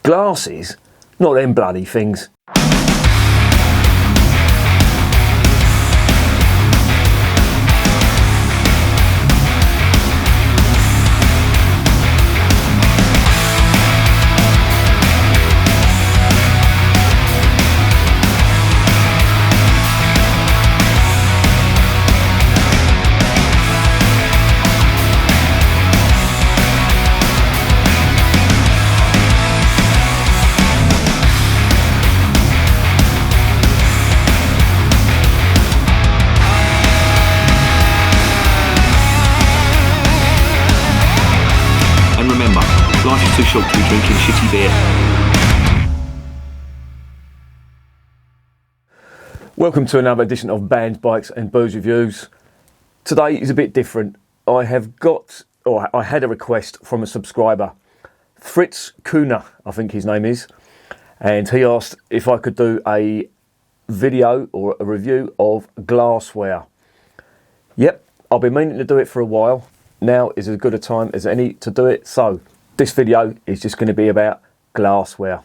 Glasses? Not them bloody things. Life is too short to be drinking shitty beer. Welcome to another edition of Bands, Bikes and Booze Reviews. Today is a bit different. I had a request from a subscriber, Fritz Kuhner, I think his name is, and he asked if I could do a video or a review of glassware. Yep, I've been meaning to do it for a while. Now is as good a time as any to do it, so this video is just going to be about glassware.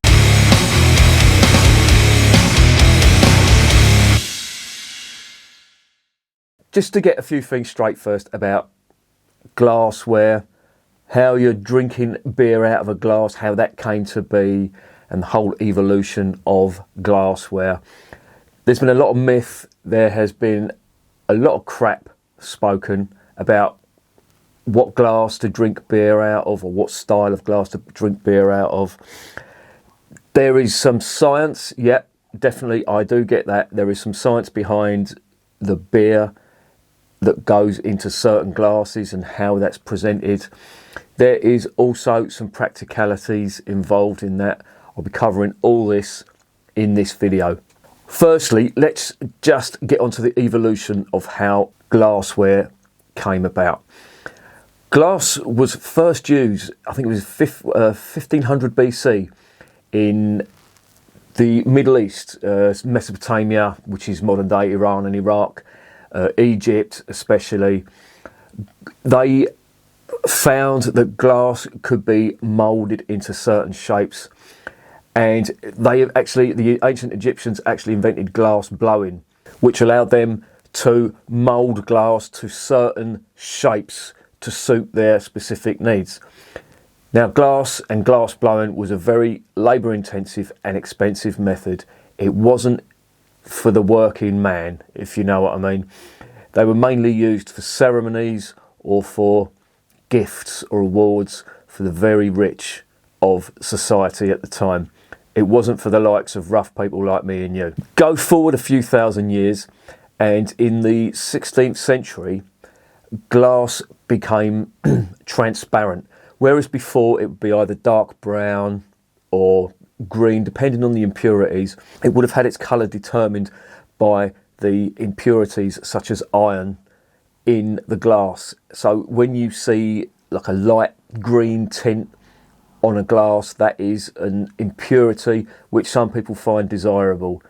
Just to get a few things straight first about glassware, how you're drinking beer out of a glass, how that came to be, and the whole evolution of glassware. There's been a lot of myth, there has been a lot of crap spoken about what glass to drink beer out of, or what style of glass to drink beer out of. There is some science, yeah, definitely, I do get that. There is some science behind the beer that goes into certain glasses and how that's presented. There is also some practicalities involved in that. I'll be covering all this in this video. Firstly, let's just get onto the evolution of how glassware came about. Glass was first used, I think it was 1500 BC in the Middle East, Mesopotamia, which is modern day Iran and Iraq, Egypt especially. They found that glass could be moulded into certain shapes, and the ancient Egyptians actually invented glass blowing, which allowed them to mould glass to certain shapes to suit their specific needs. Now, glass and glass blowing was a very labour intensive and expensive method. It wasn't for the working man, if you know what I mean. They were mainly used for ceremonies or for gifts or awards for the very rich of society at the time. It wasn't for the likes of rough people like me and you. Go forward a few thousand years, and in the 16th century, glass became transparent, whereas before it would be either dark brown or green, depending on the impurities. It would have had its colour determined by the impurities such as iron in the glass. So when you see like a light green tint on a glass, that is an impurity which some people find desirable.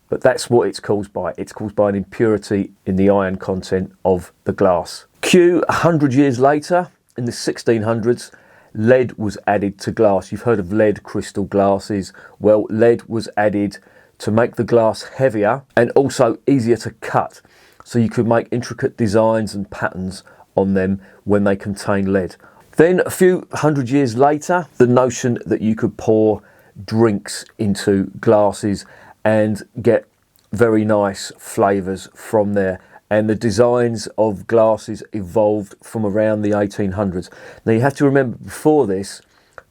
But that's what it's caused by. It's caused by an impurity in the iron content of the glass. 100 years later, in the 1600s, lead was added to glass. You've heard of lead crystal glasses. Well, lead was added to make the glass heavier and also easier to cut. So you could make intricate designs and patterns on them when they contain lead. Then a few hundred years later, the notion that you could pour drinks into glasses and get very nice flavours from there. And the designs of glasses evolved from around the 1800s. Now you have to remember, before this,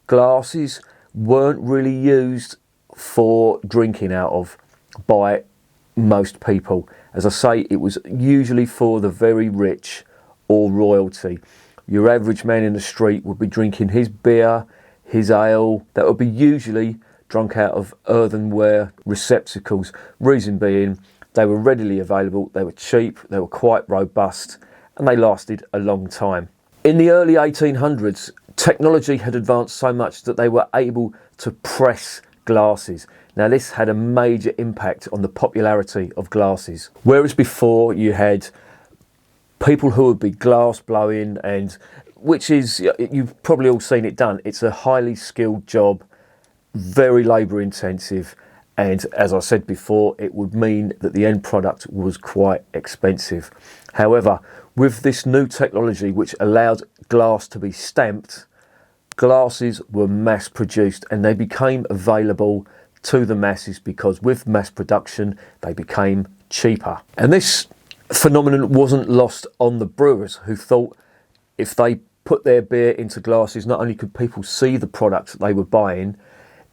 glasses weren't really used for drinking out of by most people. As I say, it was usually for the very rich or royalty. Your average man in the street would be drinking his beer, his ale, that would be usually drunk out of earthenware receptacles. Reason being, they were readily available, they were cheap, they were quite robust, and they lasted a long time. In the early 1800s, technology had advanced so much that they were able to press glasses. Now this had a major impact on the popularity of glasses. Whereas before you had people who would be glass blowing, and which is, you've probably all seen it done, it's a highly skilled job, very labour intensive, and as I said before, it would mean that the end product was quite expensive. However, with this new technology which allowed glass to be stamped, glasses were mass produced and they became available to the masses because with mass production they became cheaper. And this phenomenon wasn't lost on the brewers, who thought if they put their beer into glasses, not only could people see the product they were buying,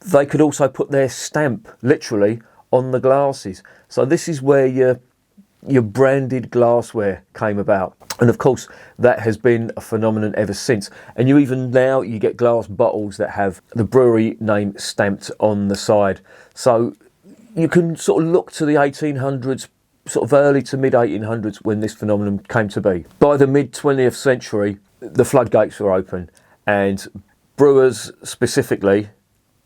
they could also put their stamp literally on the glasses. So this is where your branded glassware came about. And of course, that has been a phenomenon ever since. And you get glass bottles that have the brewery name stamped on the side. So you can sort of look to the 1800s, sort of early to mid 1800s when this phenomenon came to be. By the mid 20th century, the floodgates were open, and brewers specifically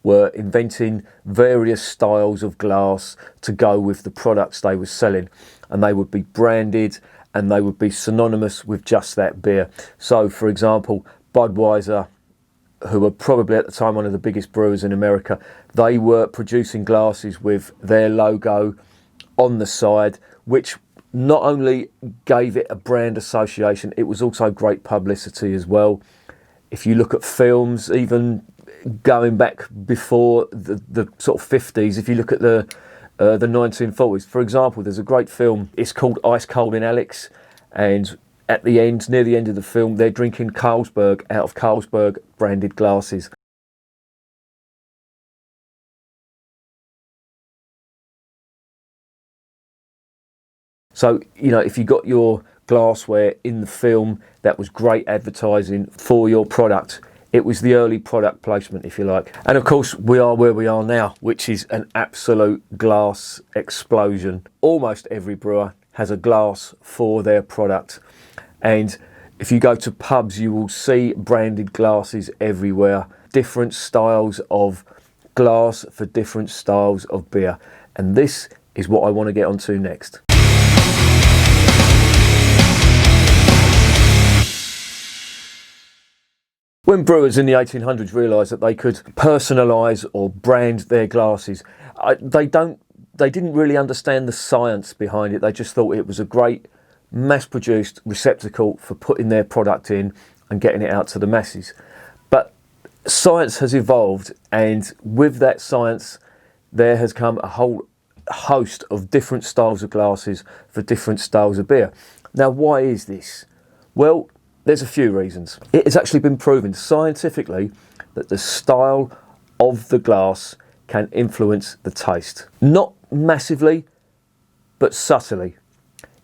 were inventing various styles of glass to go with the products they were selling, and they would be branded and they would be synonymous with just that beer. So for example, Budweiser, who were probably at the time one of the biggest brewers in America, they were producing glasses with their logo on the side, which not only gave it a brand association, it was also great publicity as well. If you look at films, even going back before the sort of 50s, if you look at the 1940s, for example, there's a great film, it's called Ice Cold in Alex, and at the end, near the end of the film, they're drinking Carlsberg out of Carlsberg branded glasses. So, if you got your glassware in the film, that was great advertising for your product. It was the early product placement, if you like. And of course, we are where we are now, which is an absolute glass explosion. Almost every brewer has a glass for their product. And if you go to pubs, you will see branded glasses everywhere. Different styles of glass for different styles of beer. And this is what I want to get onto next. When brewers in the 1800s realised that they could personalise or brand their glasses, they didn't really understand the science behind it. They just thought it was a great mass-produced receptacle for putting their product in and getting it out to the masses. But science has evolved, and with that science, there has come a whole host of different styles of glasses for different styles of beer. Now, why is this? Well, there's a few reasons. It has actually been proven scientifically that the style of the glass can influence the taste. Not massively, but subtly.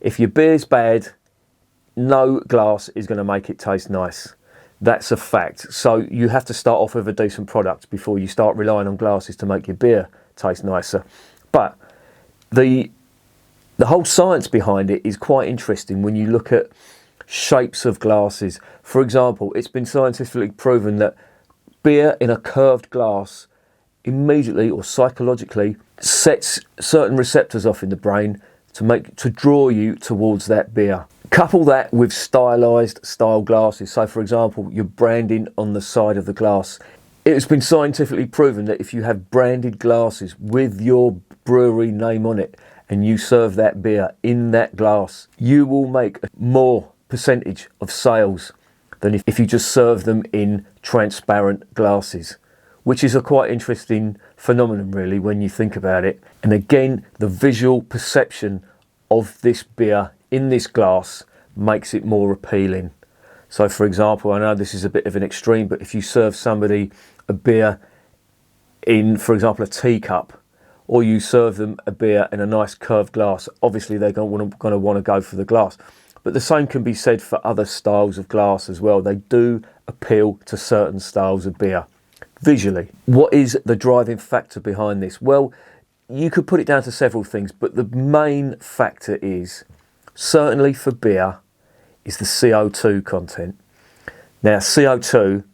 If your beer's bad, no glass is going to make it taste nice. That's a fact. So you have to start off with a decent product before you start relying on glasses to make your beer taste nicer. But the whole science behind it is quite interesting when you look at shapes of glasses. For example, it's been scientifically proven that beer in a curved glass immediately or psychologically sets certain receptors off in the brain to draw you towards that beer. Couple that with stylized style glasses. So for example, your branding on the side of the glass. It has been scientifically proven that if you have branded glasses with your brewery name on it and you serve that beer in that glass, you will make more percentage of sales than if you just serve them in transparent glasses, which is a quite interesting phenomenon really when you think about it. And again, the visual perception of this beer in this glass makes it more appealing. So for example, I know this is a bit of an extreme, but if you serve somebody a beer in, for example, a teacup, or you serve them a beer in a nice curved glass, obviously they're going to want to go for the glass. But the same can be said for other styles of glass as well. They do appeal to certain styles of beer visually. What is the driving factor behind this? Well, you could put it down to several things, but the main factor is, certainly for beer, is the CO2 content. Now, CO2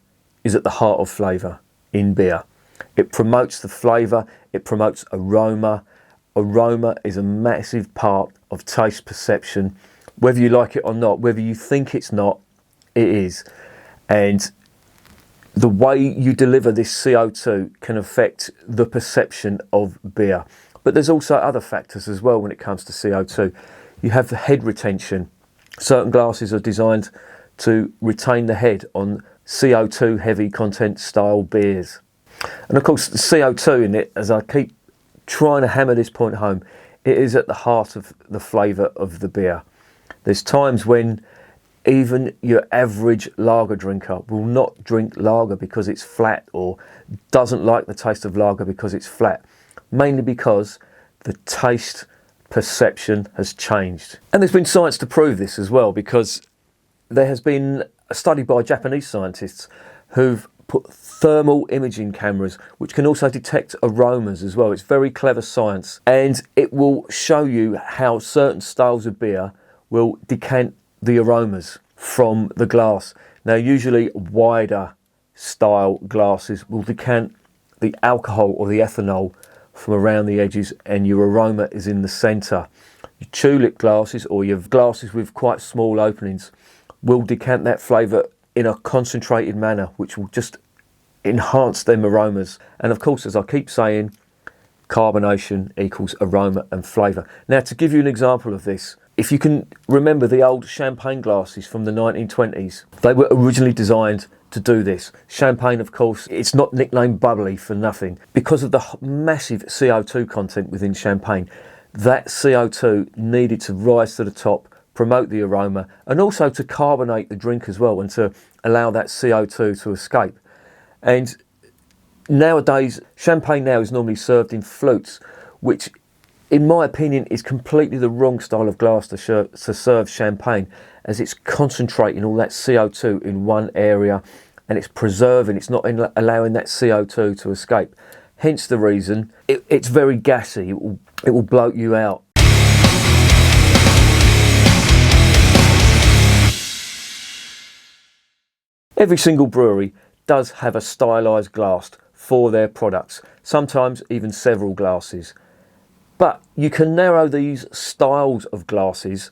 is at the heart of flavour in beer. It promotes the flavour, it promotes aroma. Aroma is a massive part of taste perception. Whether you like it or not, whether you think it's not, it is. And the way you deliver this CO2 can affect the perception of beer. But there's also other factors as well when it comes to CO2. You have the head retention. Certain glasses are designed to retain the head on CO2 heavy content style beers. And of course the CO2 in it, as I keep trying to hammer this point home, it is at the heart of the flavour of the beer. There's times when even your average lager drinker will not drink lager because it's flat, or doesn't like the taste of lager because it's flat, mainly because the taste perception has changed. And there's been science to prove this as well, because there has been a study by Japanese scientists who've put thermal imaging cameras which can also detect aromas as well. It's very clever science, and it will show you how certain styles of beer will decant the aromas from the glass. Now usually wider style glasses will decant the alcohol or the ethanol from around the edges, and your aroma is in the centre. Your tulip glasses, or your glasses with quite small openings, will decant that flavour in a concentrated manner, which will just enhance them aromas. And of course, as I keep saying, carbonation equals aroma and flavour. Now, to give you an example of this, if you can remember the old champagne glasses from the 1920s, they were originally designed to do this. Champagne, of course, it's not nicknamed bubbly for nothing. Because of the massive CO2 content within champagne, that CO2 needed to rise to the top, promote the aroma, and also to carbonate the drink as well, and to allow that CO2 to escape. And nowadays, champagne now is normally served in flutes, which in my opinion is completely the wrong style of glass to serve champagne, as it's concentrating all that CO2 in one area, and it's preserving, it's not allowing that CO2 to escape. Hence the reason it's very gassy, it will bloat you out. Every single brewery does have a stylised glass for their products, sometimes even several glasses. But you can narrow these styles of glasses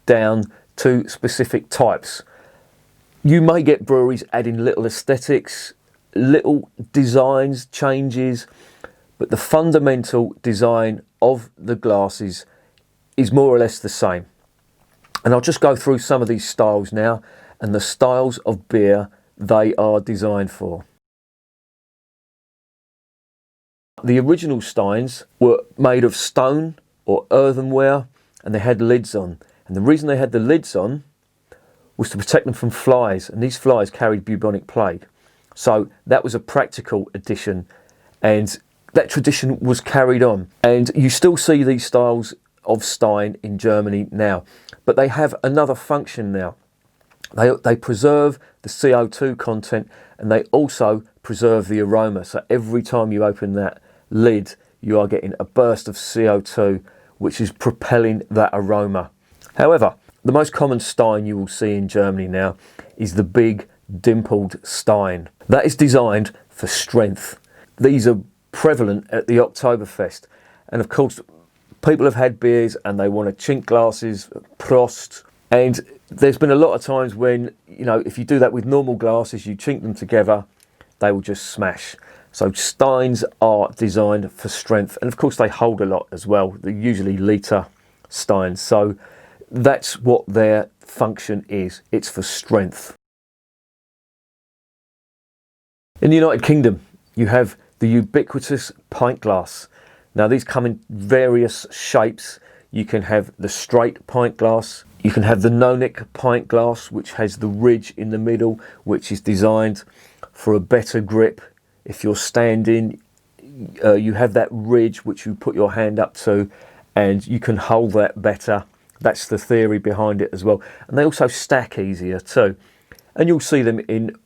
down to specific types. You may get breweries adding little aesthetics, little designs, changes, but the fundamental design of the glasses is more or less the same. And I'll just go through some of these styles now and the styles of beer they are designed for. The original Steins were made of stone or earthenware, and they had lids on. And the reason they had the lids on was to protect them from flies, and these flies carried bubonic plague. So that was a practical addition, and that tradition was carried on. And you still see these styles of Stein in Germany now, but they have another function now. They preserve the CO2 content, and they also preserve the aroma. So every time you open that lid, you are getting a burst of CO2 which is propelling that aroma. However, the most common Stein you will see in Germany now is the big dimpled Stein. That is designed for strength. These are prevalent at the Oktoberfest, and of course people have had beers and they want to chink glasses, Prost, and there's been a lot of times when, you know, if you do that with normal glasses, you chink them together, they will just smash. So Steins are designed for strength, and of course they hold a lot as well. They're usually litre Steins, so that's what their function is. It's for strength. In the United Kingdom, you have the ubiquitous pint glass. Now these come in various shapes. You can have the straight pint glass. You can have the no-neck pint glass, which has the ridge in the middle, which is designed for a better grip. If you're standing, you have that ridge which you put your hand up to, and you can hold that better. That's the theory behind it as well. And they also stack easier too. And you'll see them in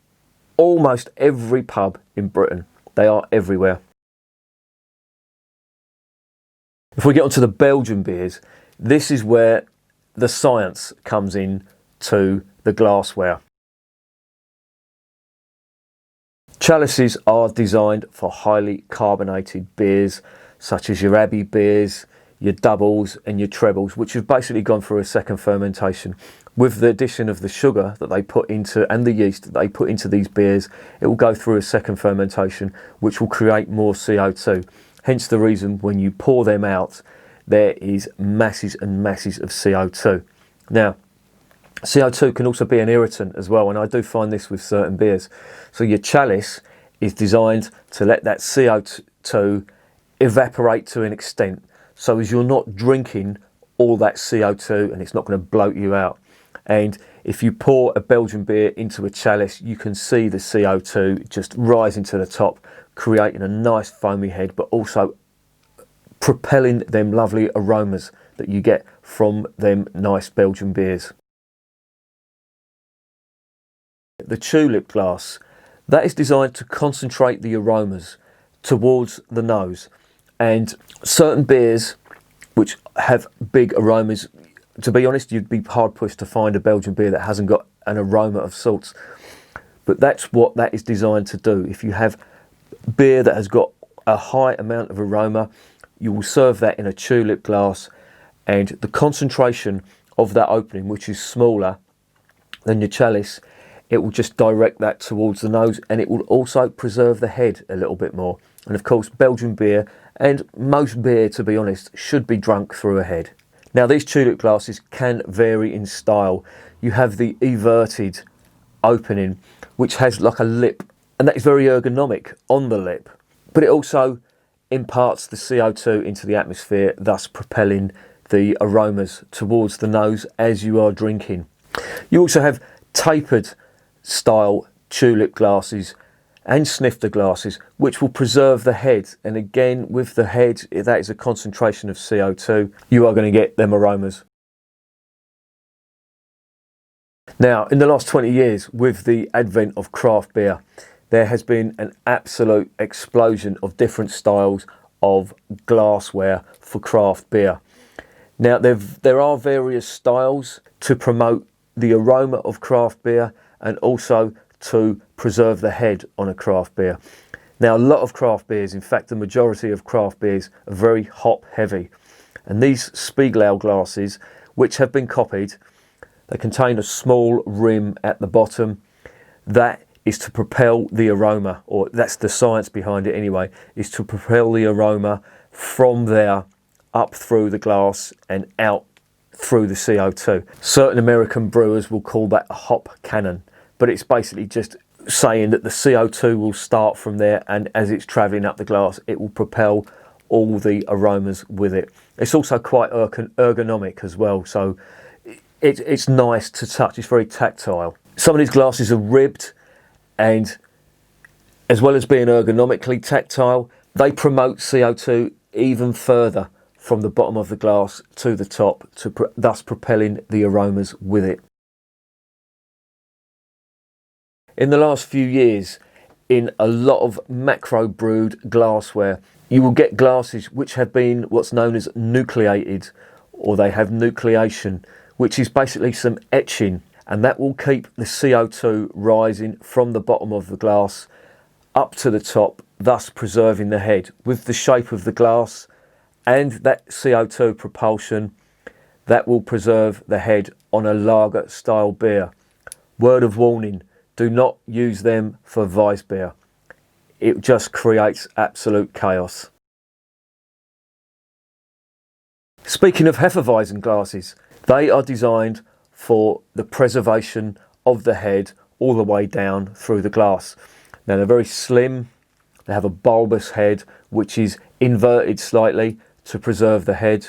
almost every pub in Britain. They are everywhere. If we get onto the Belgian beers, this is where the science comes in to the glassware. Chalices are designed for highly carbonated beers, such as your Abbey beers, your doubles and your trebles, which have basically gone through a second fermentation. With the addition of the sugar that they put into and the yeast that they put into these beers, it will go through a second fermentation, which will create more CO2. Hence the reason when you pour them out, there is masses and masses of CO2. Now, CO2 can also be an irritant as well, and I do find this with certain beers. So your Chalice is designed to let that CO2 evaporate to an extent, so as you're not drinking all that CO2 and it's not going to bloat you out. And if you pour a Belgian beer into a Chalice, you can see the CO2 just rising to the top, creating a nice foamy head, but also propelling them lovely aromas that you get from them nice Belgian beers. The Tulip glass, that is designed to concentrate the aromas towards the nose. And certain beers which have big aromas, to be honest, you'd be hard pushed to find a Belgian beer that hasn't got an aroma of salts. But that's what that is designed to do. If you have beer that has got a high amount of aroma, you will serve that in a Tulip glass, and the concentration of that opening, which is smaller than your Chalice, it will just direct that towards the nose, and it will also preserve the head a little bit more. And of course, Belgian beer, and most beer, to be honest, should be drunk through a head. Now, these Tulip glasses can vary in style. You have the everted opening, which has like a lip, and that is very ergonomic on the lip, but it also imparts the CO2 into the atmosphere, thus propelling the aromas towards the nose as you are drinking. You also have tapered style Tulip glasses and snifter glasses, which will preserve the head. And again, with the head, that is a concentration of CO2. You are going to get them aromas. Now, in the last 20 years, with the advent of craft beer, there has been an absolute explosion of different styles of glassware for craft beer. Now, there are various styles to promote the aroma of craft beer and also to preserve the head on a craft beer. Now, a lot of craft beers, in fact the majority of craft beers, are very hop heavy, and these Spiegelau glasses, which have been copied, they contain a small rim at the bottom. That is to propel the aroma, or that's the science behind it anyway, is to propel the aroma from there up through the glass and out through the CO2. Certain American brewers will call that a hop cannon, but it's basically just saying that the CO2 will start from there, and as it's travelling up the glass, it will propel all the aromas with it. It's also quite ergonomic as well, so it's nice to touch. It's very tactile. Some of these glasses are ribbed, and as well as being ergonomically tactile, they promote CO2 even further from the bottom of the glass to the top, thus propelling the aromas with it. In the last few years, in a lot of macro brewed glassware, you will get glasses which have been what's known as nucleated, or they have nucleation, which is basically some etching, and that will keep the CO2 rising from the bottom of the glass up to the top, thus preserving the head. With the shape of the glass and that CO2 propulsion, that will preserve the head on a lager style beer. Word of warning, do not use them for Weiss beer. It just creates absolute chaos. Speaking of Hefeweizen glasses, they are designed for the preservation of the head all the way down through the glass. Now, they're very slim. They have a bulbous head which is inverted slightly to preserve the head.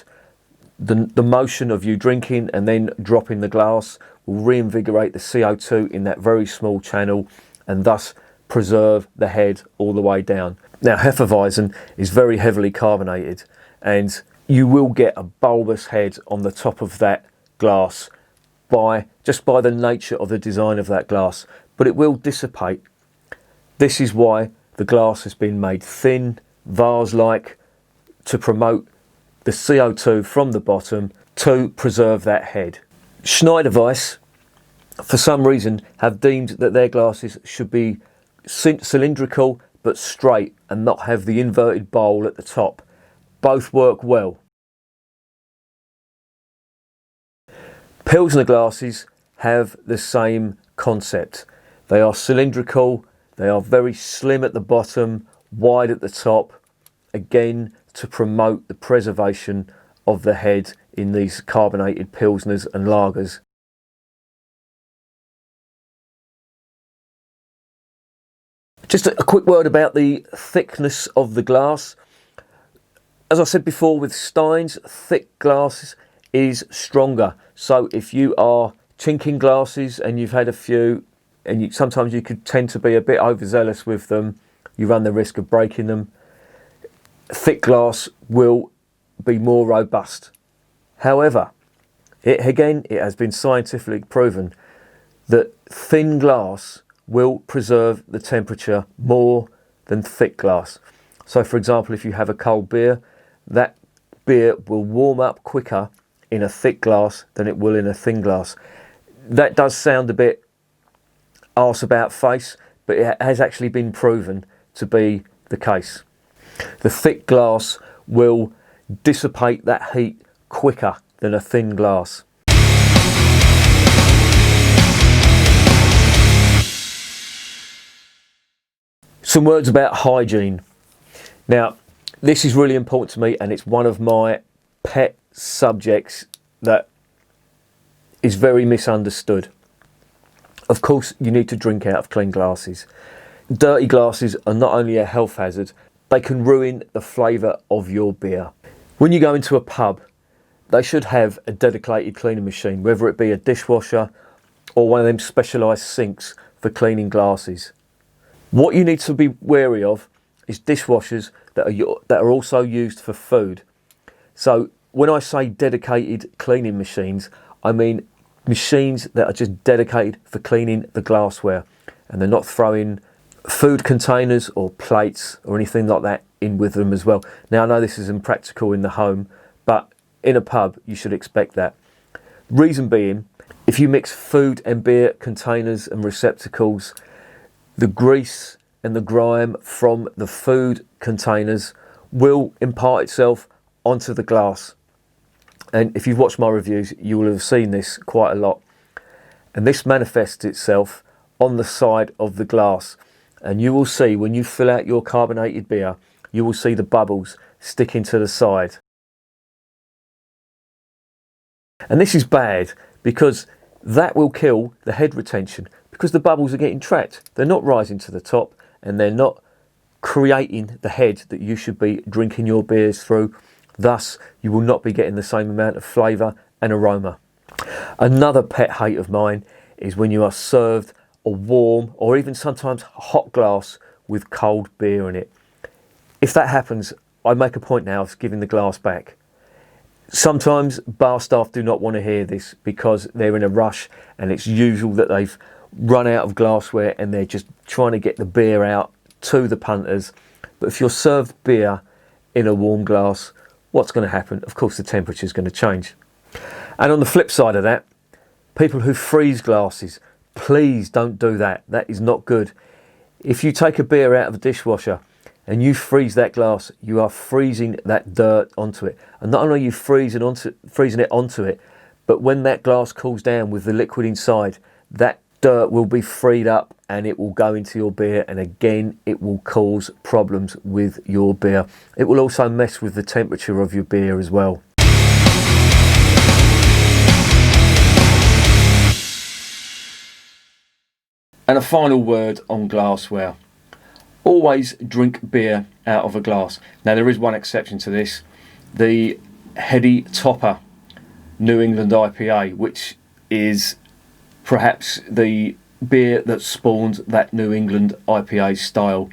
The motion of you drinking and then dropping the glass will reinvigorate the CO2 in that very small channel, and thus preserve the head all the way down. Now, Hefeweizen is very heavily carbonated, and you will get a bulbous head on the top of that glass just by the nature of the design of that glass, but it will dissipate. This is why the glass has been made thin, vase-like, to promote the CO2 from the bottom to preserve that head. Schneider Weiss, for some reason, have deemed that their glasses should be cylindrical but straight and not have the inverted bowl at the top. Both work well. Pilsner glasses have the same concept. They are cylindrical, they are very slim at the bottom, wide at the top, again to promote the preservation of the head in these carbonated pilsners and lagers. Just a quick word about the thickness of the glass. As I said before, with Steins, thick glass is stronger. So if you are chinking glasses and you've had a few, and sometimes you could tend to be a bit overzealous with them, you run the risk of breaking them. Thick glass will be more robust. However, it has been scientifically proven that thin glass will preserve the temperature more than thick glass. So for example, if you have a cold beer, that beer will warm up quicker in a thick glass than it will in a thin glass. That does sound a bit arse about face, but it has actually been proven to be the case. The thick glass will dissipate that heat quicker than a thin glass. Some words about hygiene. Now, this is really important to me, and it's one of my pet subjects that is very misunderstood. Of course, you need to drink out of clean glasses. Dirty glasses are not only a health hazard, they can ruin the flavour of your beer. When you go into a pub, they should have a dedicated cleaning machine, whether it be a dishwasher or one of them specialised sinks for cleaning glasses. What you need to be wary of is dishwashers that are also used for food. So when I say dedicated cleaning machines, I mean machines that are just dedicated for cleaning the glassware, and they're not throwing food containers or plates or anything like that in with them as well. Now I know this is impractical in the home, but in a pub you should expect that. Reason being, if you mix food and beer containers and receptacles, the grease and the grime from the food containers will impart itself onto the glass. And if you've watched my reviews, you will have seen this quite a lot. And this manifests itself on the side of the glass. And you will see, when you fill out your carbonated beer, you will see the bubbles sticking to the side. And this is bad, because that will kill the head retention, because the bubbles are getting trapped. They're not rising to the top, and they're not creating the head that you should be drinking your beers through. Thus, you will not be getting the same amount of flavour and aroma. Another pet hate of mine is when you are served a warm or even sometimes hot glass with cold beer in it. If that happens, I make a point now of giving the glass back. Sometimes bar staff do not want to hear this because they're in a rush, and it's usual that they've run out of glassware and they're just trying to get the beer out to the punters. But if you're served beer in a warm glass, what's going to happen? Of course, the temperature is going to change. And on the flip side of that, people who freeze glasses, please don't do that. That is not good. If you take a beer out of a dishwasher and you freeze that glass, you are freezing that dirt onto it. And not only are you freezing it onto it, but when that glass cools down with the liquid inside, that dirt will be freed up and it will go into your beer, and again it will cause problems with your beer. It will also mess with the temperature of your beer as well. And a final word on glassware. Always drink beer out of a glass. Now there is one exception to this, the Heady Topper New England IPA, which is perhaps the beer that spawned that New England IPA style.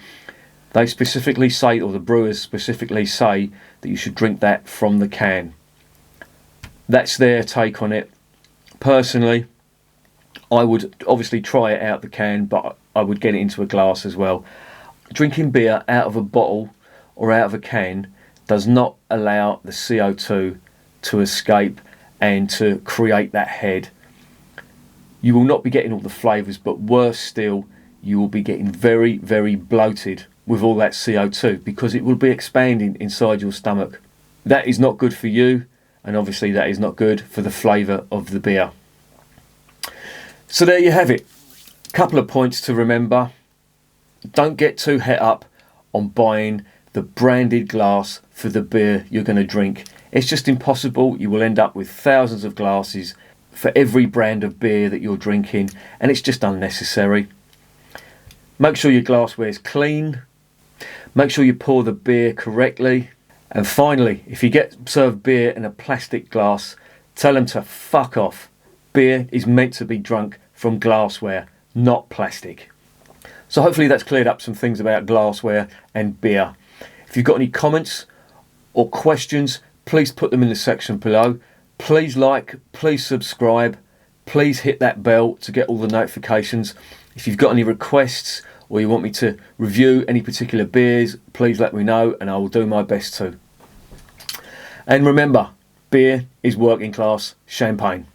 They specifically say, or the brewers specifically say, that you should drink that from the can. That's their take on it. Personally, I would obviously try it out the can, but I would get it into a glass as well. Drinking beer out of a bottle or out of a can does not allow the CO2 to escape and to create that head. You will not be getting all the flavours, but worse still, you will be getting very, very bloated with all that CO2 because it will be expanding inside your stomach. That is not good for you, and obviously that is not good for the flavour of the beer. So there you have it. Couple of points to remember. Don't get too het up on buying the branded glass for the beer you're going to drink. It's just impossible. You will end up with thousands of glasses for every brand of beer that you're drinking, and it's just unnecessary. Make sure your glassware is clean. Make sure you pour the beer correctly. And finally, if you get served beer in a plastic glass, tell them to fuck off. Beer is meant to be drunk from glassware, not plastic. So hopefully that's cleared up some things about glassware and beer. If you've got any comments or questions, please put them in the section below. Please like, please subscribe, please hit that bell to get all the notifications. If you've got any requests or you want me to review any particular beers, please let me know and I will do my best to. And remember, beer is working class champagne.